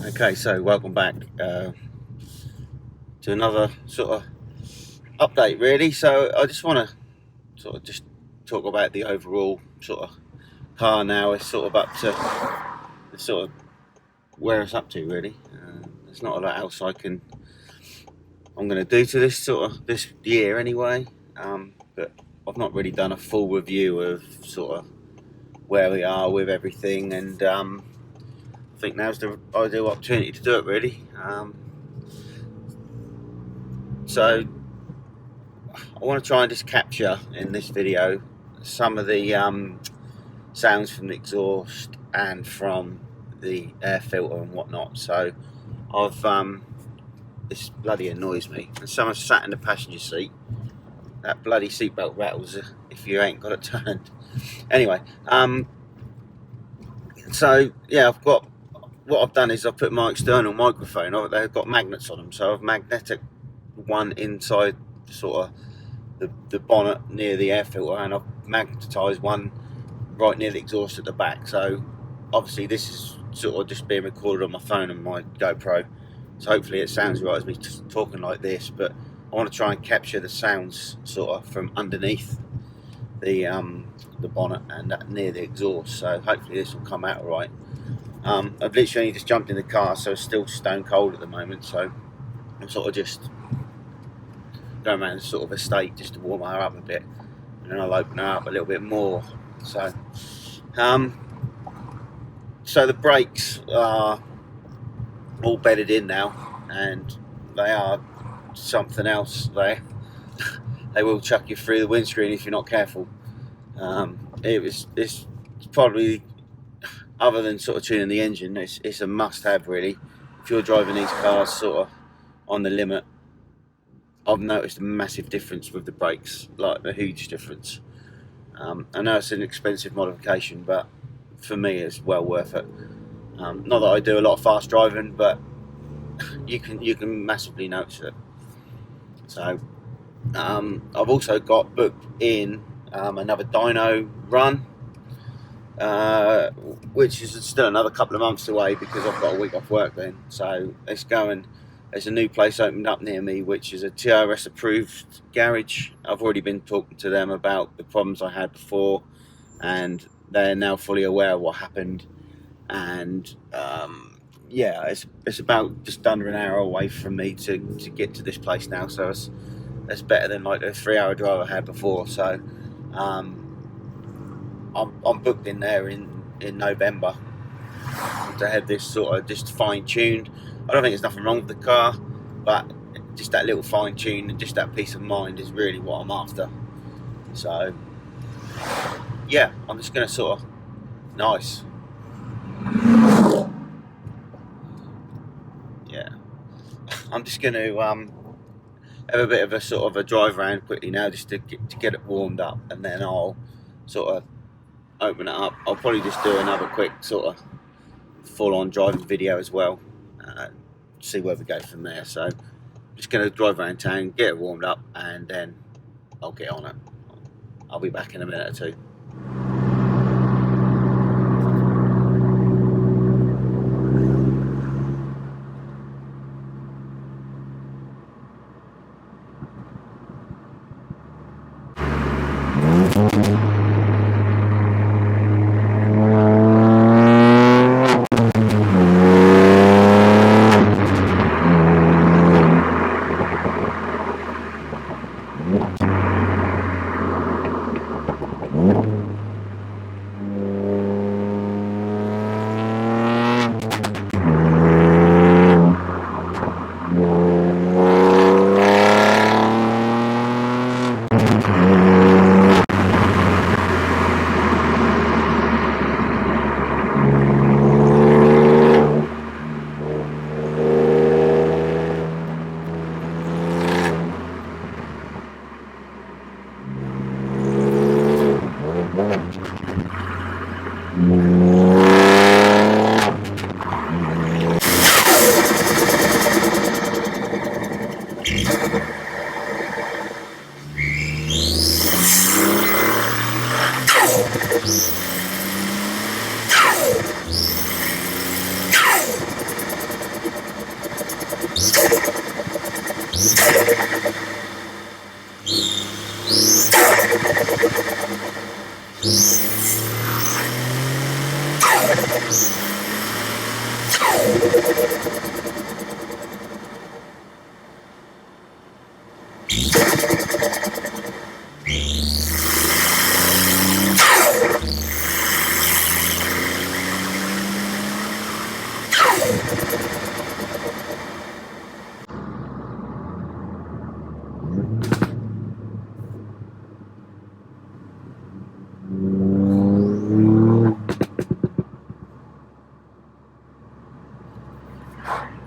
Okay, so welcome back to another sort of update really. So I just want to sort of just talk about the overall sort of car now. It's sort of up to the sort of where it's up to really. There's not a lot else I'm going to do to this sort of this year anyway, but I've not really done a full review of sort of where we are with everything, and I think now's the ideal opportunity to do it really. So I want to try and just capture in this video some of the sounds from the exhaust and from the air filter and whatnot. So I've this bloody annoys me. And someone's sat in the passenger seat. That bloody seatbelt rattles if you ain't got it turned. Anyway, so yeah, what I've done is I've put my external microphone. They've got magnets on them, so I've magnetic one inside sort of the bonnet near the air filter, and I've magnetised one right near the exhaust at the back. So obviously this is sort of just being recorded on my phone and my GoPro, so hopefully it sounds right as me talking like this, but I want to try and capture the sounds sort of from underneath the bonnet and near the exhaust. So hopefully this will come out right. I've literally only just jumped in the car, so it's still stone cold at the moment, so I'm sort of just going around sort of a state just to warm her up a bit, and then I'll open her up a little bit more. So so the brakes are all bedded in now, and they are something else. They will chuck you through the windscreen if you're not careful. It's probably, other than sort of tuning the engine, it's a must-have really. If you're driving these cars sort of on the limit, I've noticed a massive difference with the brakes, like a huge difference. I know it's an expensive modification, but for me it's well worth it. Not that I do a lot of fast driving, but you can massively notice it. So I've also got booked in another dyno run, which is still another couple of months away because I've got a week off work then. So it's going. There's a new place opened up near me, which is a TRS approved garage. I've already been talking to them about the problems I had before, and they're now fully aware of what happened. And yeah, it's about just under an hour away from me to get to this place now. So it's better than like the 3-hour drive I had before. So I'm booked in there in November to have this sort of just fine-tuned. I don't think there's nothing wrong with the car, but just that little fine-tune and just that peace of mind is really what I'm after. So yeah, I'm just going to sort of nice. Yeah, I'm just going to have a bit of a sort of a drive around quickly now, just to get it warmed up, and then I'll sort of open it up. I'll probably just do another quick sort of full-on driving video as well, see where we go from there. So I'm just going to drive around town, get it warmed up, and then I'll get on it. I'll be back in a minute or two.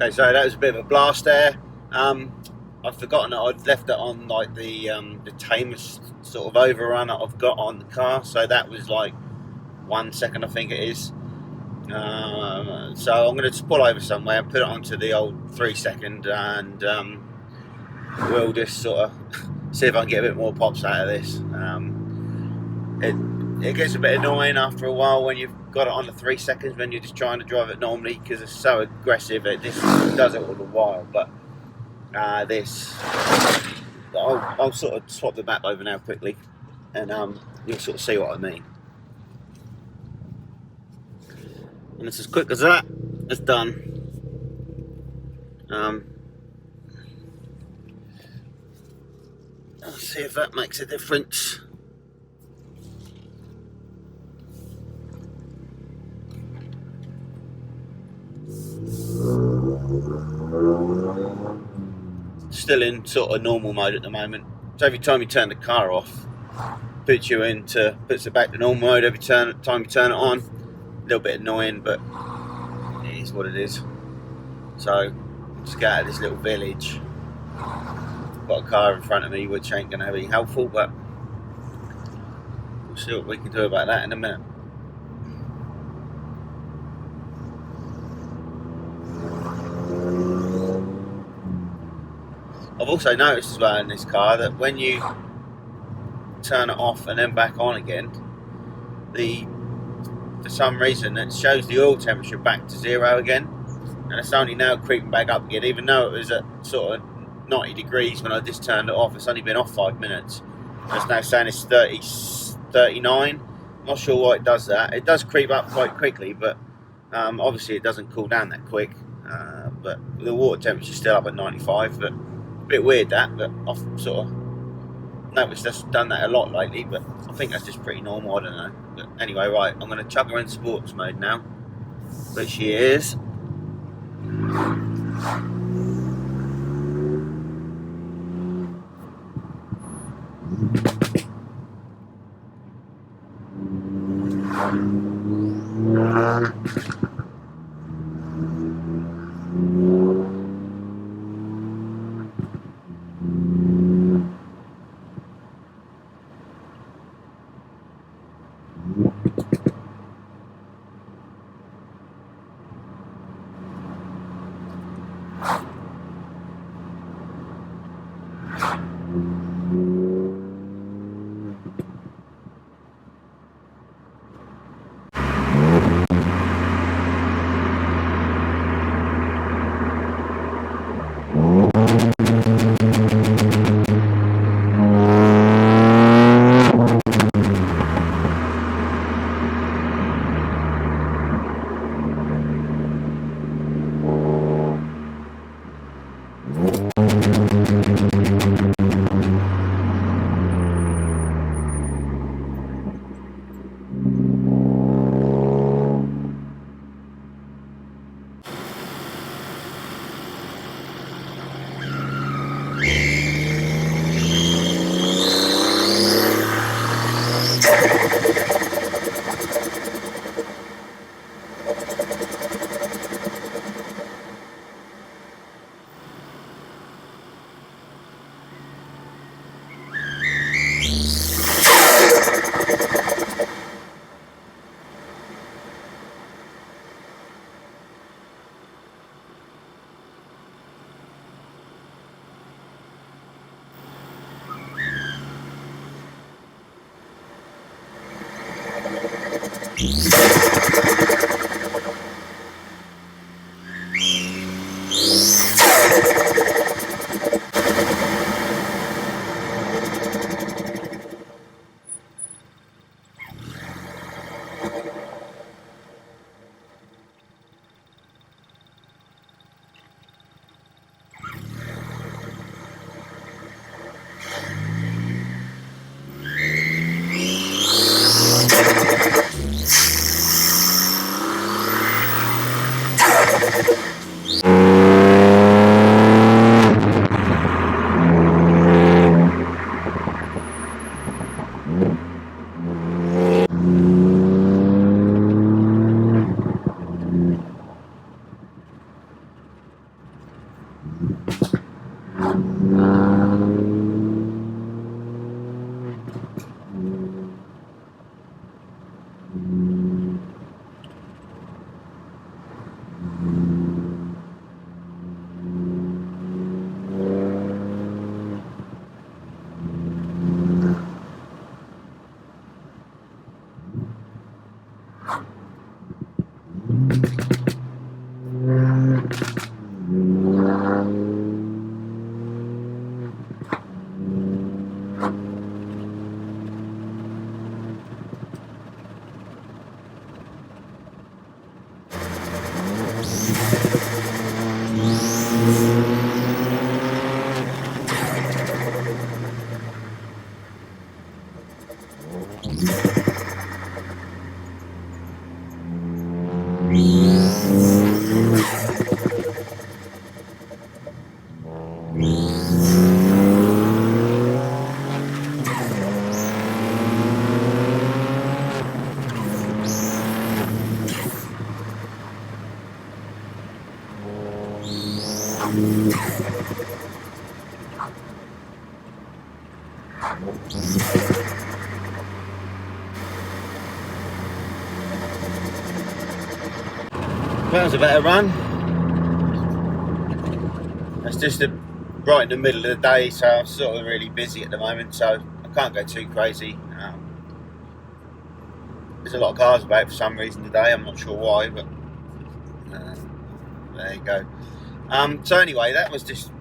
Okay, so that was a bit of a blast there. I've forgotten that I'd left it on like the tamest sort of overrun that I've got on the car, so that was like 1 second, I think it is. So I'm going to just pull over somewhere and put it onto the old 3 second, and we'll just sort of see if I can get a bit more pops out of this. It gets a bit annoying after a while when you've got it on the 3 seconds when you're just trying to drive it normally, because it's so aggressive. This does it all the while, but this I'll sort of swap the map over now quickly, and you'll sort of see what I mean. And it's as quick as that. It's done. Let's see if that makes a difference. Still in sort of normal mode at the moment. So every time you turn the car off, puts it back to normal mode. Every time you turn it on, a little bit annoying, but it is what it is. So just get out of this little village. Got a car in front of me, which ain't going to be helpful, but we'll see what we can do about that in a minute. I've also noticed as well in this car that when you turn it off and then back on again, for some reason it shows the oil temperature back to 0 again, and it's only now creeping back up again, even though it was at sort of 90 degrees when I just turned it off. It's only been off 5 minutes. It's now saying it's 39. I'm not sure why it does that. It does creep up quite quickly, but obviously it doesn't cool down that quick. But the water temperature's still up at 95, but bit weird that, but I've sort of noticed that's done that a lot lately, but I think that's just pretty normal, I don't know. But anyway, right, I'm going to chuck her in sports mode now, which she is. That was a better run. It's just right in the middle of the day, so I'm sort of really busy at the moment, so I can't go too crazy. There's a lot of cars about for some reason today, I'm not sure why, but there you go. So anyway, that was just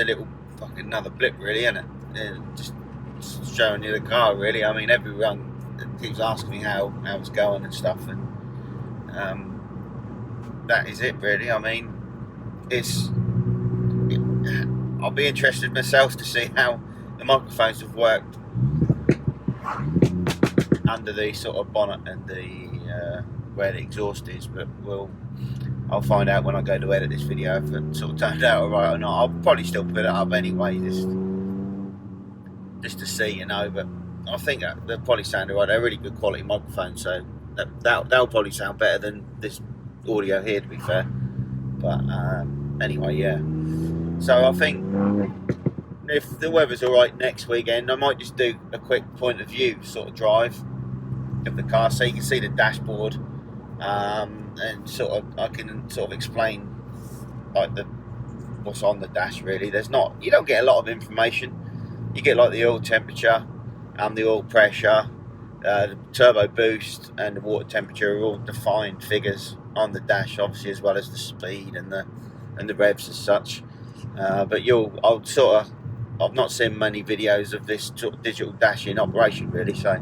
a little fucking another blip really, isn't it? Just showing you the car really. I mean, everyone keeps asking me how it's going and stuff, and that is it really. I mean, I'll be interested myself to see how the microphones have worked under the sort of bonnet and the where the exhaust is, but I'll find out when I go to edit this video if it sort of turned out alright or not. I'll probably still put it up anyway, just to see, you know. But I think they'll probably sound alright. They're really good quality microphones, so that'll probably sound better than this audio here, to be fair. But anyway, yeah. So I think if the weather's alright next weekend, I might just do a quick point of view sort of drive of the car, so you can see the dashboard, and sort of I can sort of explain like what's on the dash really. You don't get a lot of information. You get like the oil temperature, the oil pressure, the turbo boost and the water temperature are all defined figures on the dash, obviously, as well as the speed and the revs as such. But I've not seen many videos of this sort of digital dash in operation really, so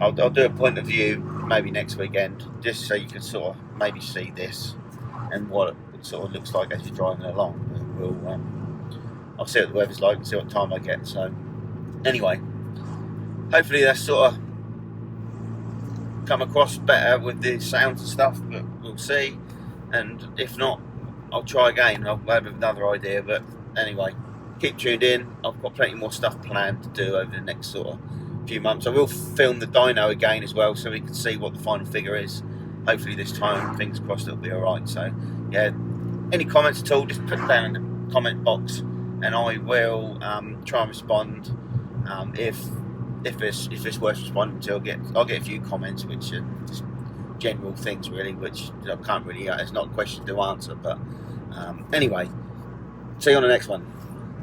I'll do a point of view maybe next weekend, just so you can sort of maybe see this and what it sort of looks like as you're driving along. I'll see what the weather's like and see what time I get. So anyway, hopefully that's sort of come across better with the sounds and stuff, but we'll see. And if not, I'll try again. I'll have another idea. But anyway, keep tuned in. I've got plenty more stuff planned to do over the next sort of few months. I will film the dyno again as well, so we can see what the final figure is. Hopefully this time, fingers crossed, it'll be alright. So yeah, any comments at all, just put down in the comment box and I will try and respond. If it's worth responding to, I'll get a few comments which are just general things really, which I can't really, it's not a question to answer. But anyway, see you on the next one.